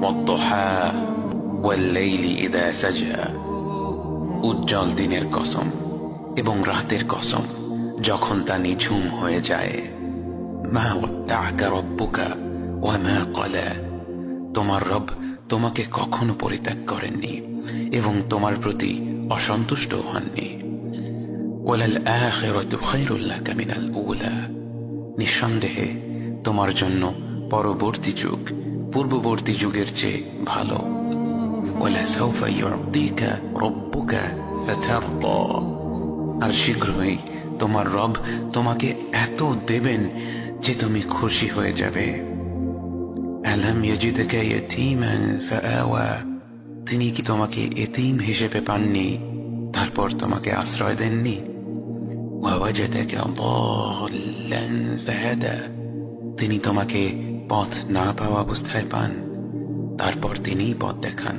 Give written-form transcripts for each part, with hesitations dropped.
ওয়াদ-দুহা ওয়াল-লাইলি ইযা সাজা, উজ্জ্বল দিনের কসম এবং রাতের কসম যখন তা নিঝুম হয়ে যায়। মা ওয়াদ্দা'আকা রাব্বুকা ওয়া মা ক্বালা, তোমার রব তোমাকে কখনো পরিত্যাগ করেননি এবং তোমার প্রতি অসন্তুষ্ট হননি। ওয়ালাল আখিরাতু খায়রুল লাকা মিনাল উলা, নিঃসন্দেহে তোমার জন্য পরবর্তী যুগ পূর্ববর্তী যুগের চেয়ে ভালো। ওয়ালাসাউফা ইউ'তিকা রাব্বুকা ফাতারদা, আর শীঘ্রই তোমার রব তোমাকে এত দেবেন যে তুমি খুশি হয়ে যাবে। আলাম ইয়াজিদকা ইয়াতীমান ফাআওয়া, তিনি কি তোমাকে এতিম হিসেবে পাননি তারপর তোমাকে আশ্রয় দেননি? ওয়াওয়াজাদাকা দাল্লান ফাহাদা, তিনি তোমাকে পথ না পাওয়া অবস্থায় পান তারপর তিনিই পথ দেখান।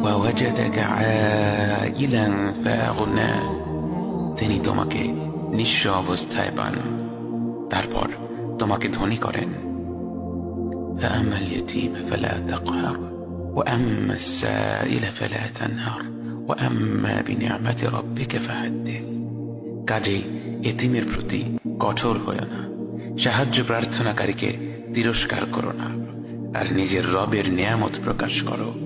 ওয়াওয়াজাদাকা আইলান ফাআগনা, তিনি তোমাকে নিঃস্ব অবস্থায় পান তারপর তোমাকে ধনী করেন। فأما اليتيم فلا تقهر وأما السائل فلا تنهر وأما بنعمة ربك فحدث, কাজেই এতিমের প্রতি কঠোর হয়ো না, সাহায্য প্রার্থনাকারীকে তিরস্কার করো না, আর নিজের রবের নিয়ামত প্রকাশ করো।